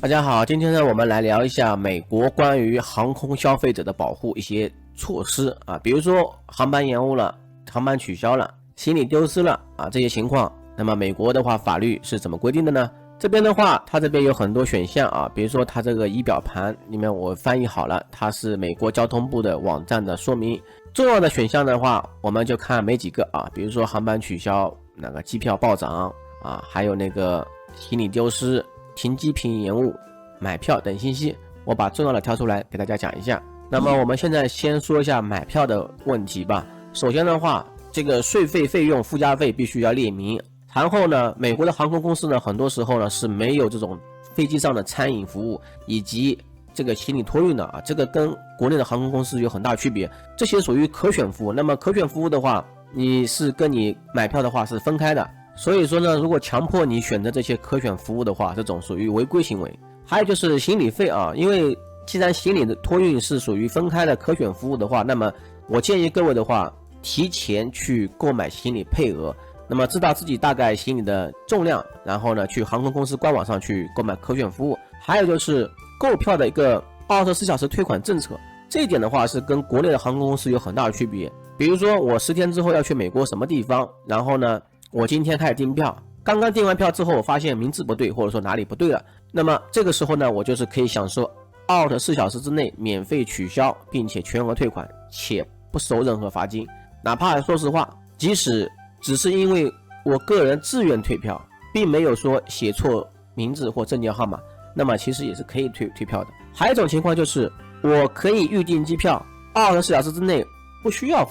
大家好，今天呢，我们来聊一下美国关于航空消费者的保护一些措施啊，比如说航班延误了、航班取消了、行李丢失了啊这些情况，那么美国的话法律是怎么规定的呢？这边的话，它这边有很多选项啊，比如说它这个仪表盘里面我翻译好了，它是美国交通部的网站的说明。重要的选项的话，我们就看没几个啊，比如说航班取消、那个机票暴涨啊，还有那个行李丢失、停机坪延误、买票等信息，我把重要的挑出来给大家讲一下。那么我们现在先说一下买票的问题吧。首先的话，这个税费、费用、附加费必须要列明。然后呢，美国的航空公司呢，很多时候呢是没有这种飞机上的餐饮服务以及这个行李托运的啊，这个跟国内的航空公司有很大区别。这些属于可选服务。那么可选服务的话，你是跟你买票的话是分开的。所以说呢，如果强迫你选择这些可选服务的话，这种属于违规行为。还有就是行李费啊，因为既然行李的托运是属于分开的可选服务的话，那么我建议各位的话，提前去购买行李配额，那么知道自己大概行李的重量，然后呢去航空公司官网上去购买可选服务。还有就是购票的一个24小时退款政策，这一点的话是跟国内的航空公司有很大的区别。比如说我10天之后要去美国什么地方，然后呢我今天开始订票，刚刚订完票之后我发现名字不对，或者说哪里不对了，那么这个时候呢我就是可以享受24小时之内免费取消并且全额退款，且不收任何罚金。哪怕说实话，即使只是因为我个人自愿退票，并没有说写错名字或证件号码，那么其实也是可以退票的。还有一种情况就是我可以预订机票24小时之内不需要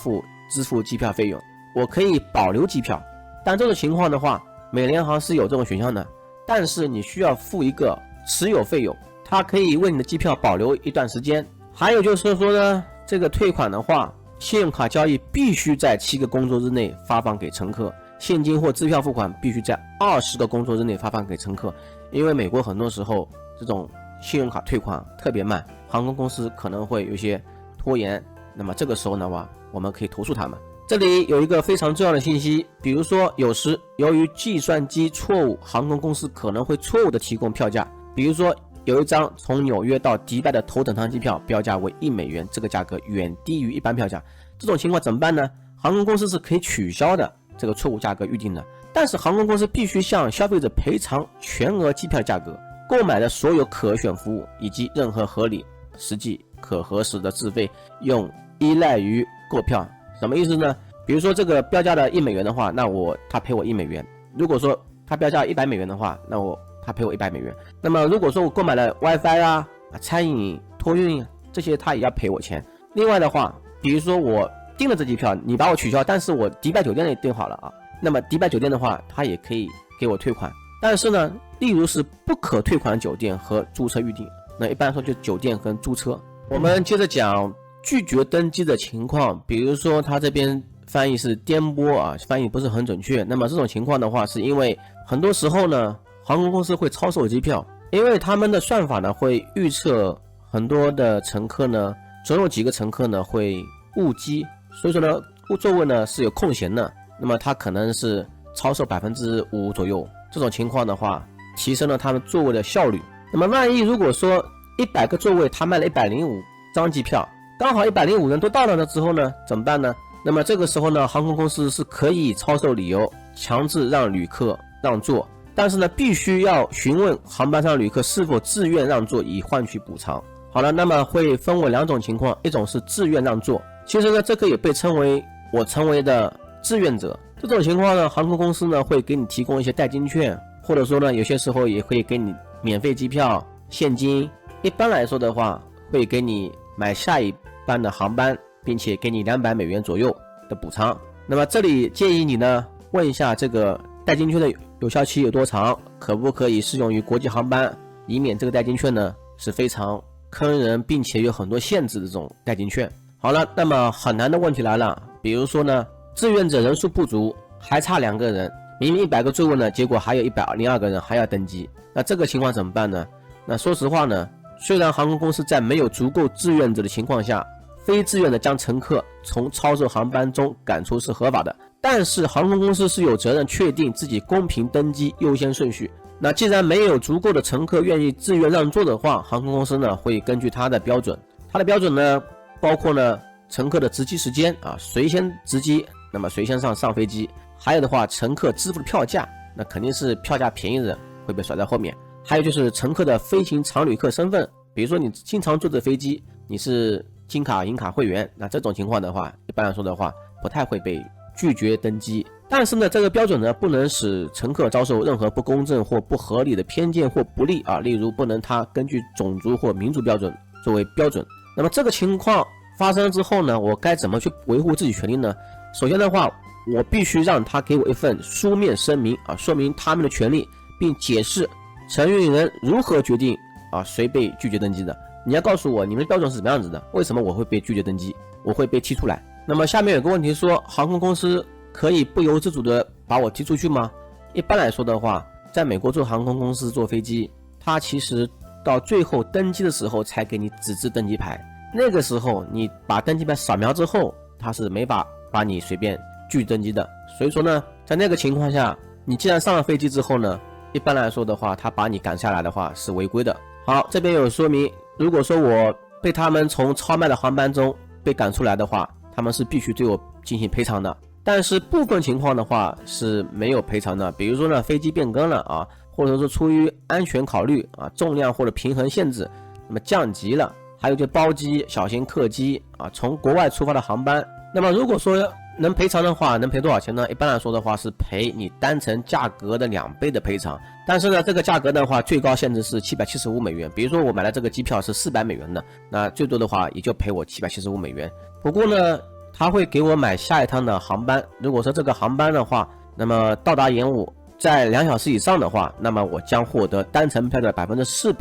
支付机票费用，我可以保留机票。但这种情况的话，美联航是有这种选项的，但是你需要付一个持有费用，它可以为你的机票保留一段时间。还有就是说呢，这个退款的话，信用卡交易必须在7个工作日内发放给乘客，现金或支票付款必须在20个工作日内发放给乘客。因为美国很多时候这种信用卡退款特别慢，航空公司可能会有些拖延，那么这个时候的话，我们可以投诉他们。这里有一个非常重要的信息，比如说有时由于计算机错误，航空公司可能会错误的提供票价。比如说有一张从纽约到迪拜的头等舱机票标价为$1，这个价格远低于一般票价。这种情况怎么办呢？航空公司是可以取消的这个错误价格预定的，但是航空公司必须向消费者赔偿全额机票价格、购买的所有可选服务以及任何合理、实际、可核实的自费用依赖于购票。什么意思呢？比如说这个标价的$1的话，那他赔我$1。如果说他标价$100的话，那他赔我$100。那么如果说我购买了 WiFi 餐饮、托运这些，他也要赔我钱。另外的话，比如说我订了这机票，你把我取消，但是我迪拜酒店也订好了啊，那么迪拜酒店的话，他也可以给我退款。但是呢，例如是不可退款酒店和租车预订，那一般来说就酒店跟租车。我们接着讲拒绝登机的情况，比如说他这边翻译是颠簸翻译不是很准确。那么这种情况的话，是因为很多时候呢，航空公司会超售机票，因为他们的算法呢会预测很多的乘客呢，总有几个乘客呢会误机，所以说呢座位呢是有空闲的，那么它可能是超售5%左右。这种情况的话，提升了他们座位的效率。那么万一如果说100个座位他卖了105张机票，刚好105人都到了之后呢，怎么办呢？那么这个时候呢，航空公司是可以超售理由强制让旅客让座，但是呢必须要询问航班上旅客是否自愿让座以换取补偿。好了，那么会分为2种情况，一种是自愿让座，其实呢这个也被称为我成为的志愿者。这种情况呢，航空公司呢会给你提供一些代金券，或者说呢有些时候也会给你免费机票、现金。一般来说的话，会给你买下一班的航班，并且给你$200左右的补偿。那么这里建议你呢问一下这个代金券的有效期有多长，可不可以适用于国际航班，以免这个代金券呢是非常坑人并且有很多限制的这种代金券。好了，那么很难的问题来了，比如说呢志愿者人数不足，还差2个人，明明100个座位呢，结果还有102个人还要登机，那这个情况怎么办呢？那说实话呢，虽然航空公司在没有足够志愿者的情况下，非自愿的将乘客从超售航班中赶出是合法的，但是航空公司是有责任确定自己公平登机优先顺序，那既然没有足够的乘客愿意自愿让座的话，航空公司呢会根据它的标准，它的标准呢包括呢乘客的值机时间啊，谁先值机，那么谁先上飞机，还有的话乘客支付的票价，那肯定是票价便宜的人会被甩在后面，还有就是乘客的飞行常旅客身份，比如说你经常坐的飞机，你是金卡、银卡会员，那这种情况的话，一般来说的话不太会被拒绝登机。但是呢，这个标准呢，不能使乘客遭受任何不公正或不合理的偏见或不利啊，例如不能他根据种族或民族标准作为标准。那么这个情况发生之后呢，我该怎么去维护自己权利呢？首先的话，我必须让他给我一份书面声明啊，说明他们的权利，并解释承运人如何决定啊谁被拒绝登机的。你要告诉我你们的标准是什么样子的，为什么我会被拒绝登机，我会被踢出来。那么下面有个问题说，航空公司可以不由自主的把我踢出去吗？一般来说的话，在美国做航空公司坐飞机，它其实到最后登机的时候才给你纸质登机牌，那个时候你把登机牌扫描之后，它是没法把你随便拒登机的。所以说呢，在那个情况下，你既然上了飞机之后呢，一般来说的话，他把你赶下来的话是违规的。好，这边有说明，如果说我被他们从超卖的航班中被赶出来的话，他们是必须对我进行赔偿的。但是部分情况的话是没有赔偿的，比如说呢飞机变更了啊，或者说出于安全考虑啊，重量或者平衡限制，那么降级了，还有就包机、小型客机啊，从国外出发的航班，那么如果说能赔偿的话，能赔多少钱呢？一般来说的话是赔你单程价格的2倍的赔偿，但是呢这个价格的话最高限制是775美元，比如说我买的这个机票是400美元的，那最多的话也就赔我775美元。不过呢他会给我买下一趟的航班，如果说这个航班的话，那么到达延误在2小时以上的话，那么我将获得单程票的400%，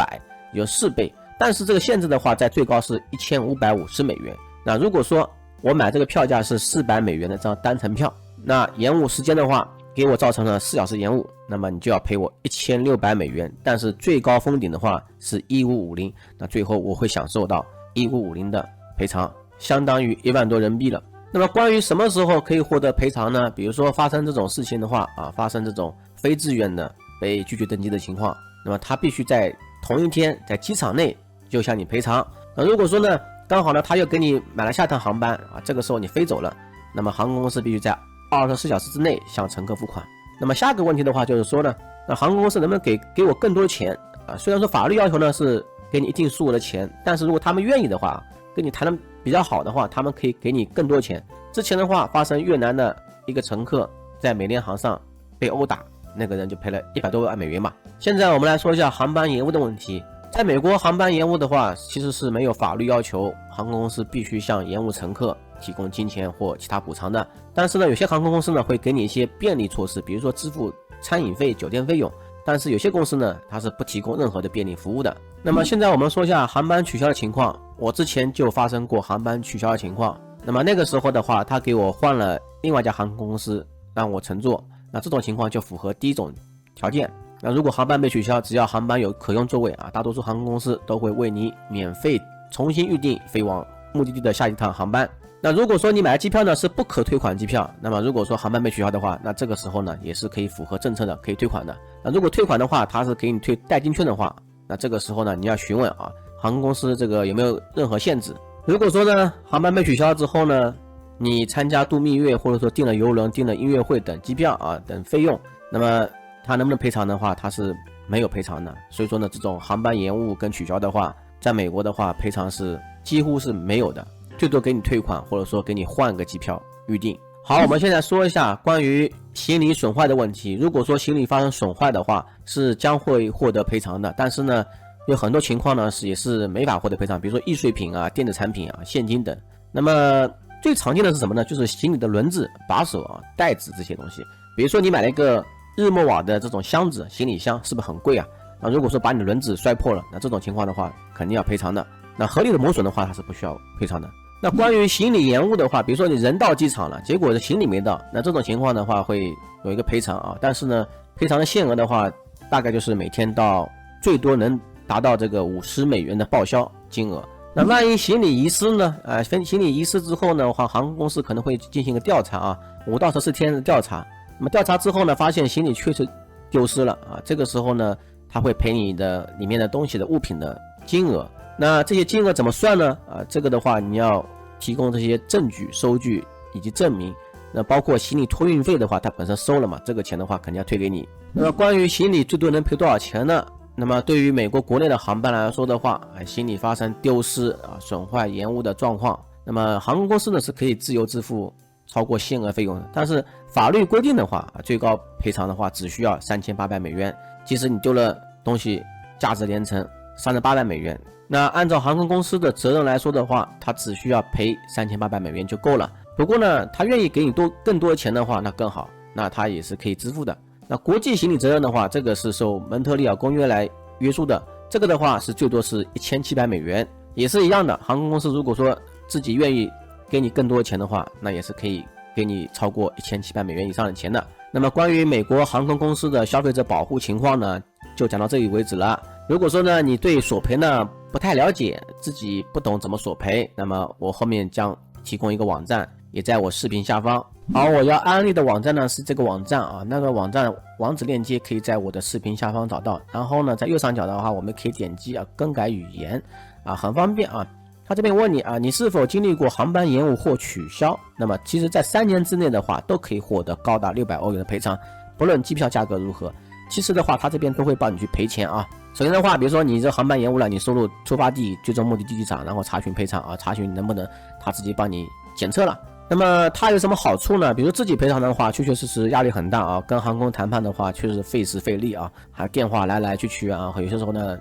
有4倍。但是这个限制的话，在最高是1550美元。那如果说我买这个票价是400美元的这样单程票，那延误时间的话，给我造成了4小时延误，那么你就要赔我1600美元。但是最高封顶的话是1550，那最后我会享受到1550的赔偿，相当于1万多人民币了。那么关于什么时候可以获得赔偿呢？比如说发生这种事情的话啊，发生这种非自愿的被拒绝登机的情况，那么他必须在同一天在机场内就向你赔偿。那如果说呢刚好呢他又给你买了下趟航班啊，这个时候你飞走了，那么航空公司必须在24小时之内向乘客付款。那么下个问题的话就是说呢，那航空公司能不能给我更多的钱啊？虽然说法律要求呢是给你一定数额的钱，但是如果他们愿意的话，跟你谈的比较好的话，他们可以给你更多钱。之前的话发生越南的一个乘客在美联航上被殴打，那个人就赔了100多万美元嘛。现在我们来说一下航班延误的问题。在美国航班延误的话，其实是没有法律要求航空公司必须向延误乘客提供金钱或其他补偿的。但是呢，有些航空公司呢会给你一些便利措施，比如说支付餐饮费、酒店费用。但是有些公司呢，它是不提供任何的便利服务的。那么现在我们说一下航班取消的情况。我之前就发生过航班取消的情况，那么那个时候的话，他给我换了另外一家航空公司让我乘坐，那这种情况就符合第一种条件。那如果航班被取消，只要航班有可用座位啊，大多数航空公司都会为你免费重新预订飞往目的地的下一趟航班。那如果说你买的机票呢是不可退款机票，那么如果说航班被取消的话，那这个时候呢也是可以符合政策的，可以退款的。那如果退款的话，它是给你退代金券的话，那这个时候呢你要询问啊航空公司这个有没有任何限制。如果说呢航班被取消之后呢，你参加度蜜月或者说订了邮轮、订了音乐会等机票啊等费用，那么他能不能赔偿的话，他是没有赔偿的。所以说呢，这种航班延误跟取消的话，在美国的话赔偿是几乎是没有的，最多给你退款，或者说给你换个机票预定。好，我们现在说一下关于行李损坏的问题。如果说行李发生损坏的话，是将会获得赔偿的，但是呢有很多情况呢也是没法获得赔偿，比如说易碎品啊、电子产品啊、现金等。那么最常见的是什么呢？就是行李的轮子、把手啊、袋子这些东西。比如说你买了一个日莫瓦的这种箱子，行李箱是不是很贵啊？那如果说把你的轮子摔破了，那这种情况的话肯定要赔偿的。那合理的磨损的话，它是不需要赔偿的。那关于行李延误的话，比如说你人到机场了，结果行李没到，那这种情况的话会有一个赔偿啊，但是呢赔偿的限额的话大概就是每天到最多能达到这个50美元的报销金额。那万一行李遗失呢？行李遗失之后呢，航空公司可能会进行一个调查啊，5到14天的调查。那么调查之后呢，发现行李确实丢失了啊，这个时候呢，他会赔你的里面的东西的物品的金额。那这些金额怎么算呢？啊，这个的话你要提供这些证据、收据以及证明。那包括行李托运费的话，它本身收了嘛，这个钱的话肯定要退给你。那么关于行李最多能赔多少钱呢？那么对于美国国内的航班来说的话，行李发生丢失啊、损坏、延误的状况，那么航空公司呢是可以自由支付超过限额费用的。但是法律规定的话，最高赔偿的话只需要3800美元，即使你丢了东西价值连城3800美元。那按照航空公司的责任来说的话，它只需要赔3800美元就够了。不过呢，他愿意给你更多的钱的话，那更好，那他也是可以支付的。那国际行李责任的话，这个是受蒙特利尔公约来约束的，这个的话是最多是1700美元，也是一样的。航空公司如果说自己愿意给你更多的钱的话，那也是可以给你超过1700美元以上的钱的。那么关于美国航空公司的消费者保护情况呢，就讲到这里为止了。如果说呢你对索赔呢不太了解，自己不懂怎么索赔，那么我后面将提供一个网站，也在我视频下方。好，我要安利的网站呢是这个网站啊，那个网站网址链接可以在我的视频下方找到。然后呢，在右上角的话，我们可以点击更改语言啊，很方便啊。他这边问你你是否经历过航班延误或取消？那么其实在3年之内的话，都可以获得高达600欧元的赔偿，不论机票价格如何。其实的话，他这边都会帮你去赔钱啊。首先的话，比如说你这航班延误了，你输入出发地、最终目的地机场，然后查询赔偿查询能不能他自己帮你检测了。那么它有什么好处呢？比如自己赔偿的话，确确实实压力很大啊。跟航空谈判的话，确实费时费力啊，还电话来来去去啊，有些时候呢，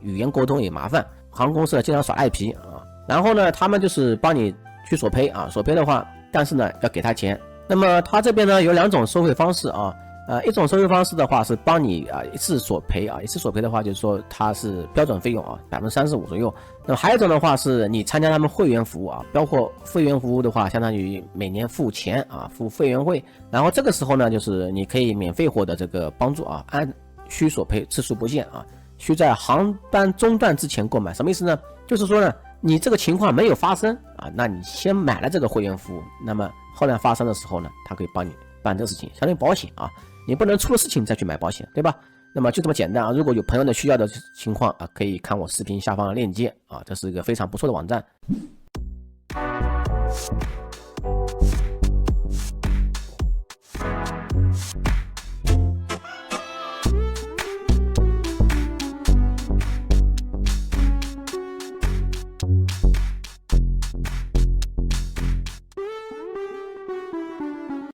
语言沟通也麻烦。航空公司经常耍赖皮啊。然后呢，他们就是帮你去索赔啊，索赔的话，但是呢要给他钱。那么他这边呢有2种收费方式啊。一种收费方式的话是帮你一次索赔一次索赔的话就是说它是标准费用35%左右。那么还有一种的话是你参加他们会员服务包括会员服务的话，相当于每年付钱付会员费，然后这个时候呢就是你可以免费获得这个帮助按需索赔，次数不限需在航班中断之前购买。什么意思呢？就是说呢你这个情况没有发生那你先买了这个会员服务，那么后来发生的时候呢，他可以帮你办这个事情，相当于保险你不能出了事情再去买保险，对吧？那么就这么简单如果有朋友的需要的情况可以看我视频下方的链接这是一个非常不错的网站。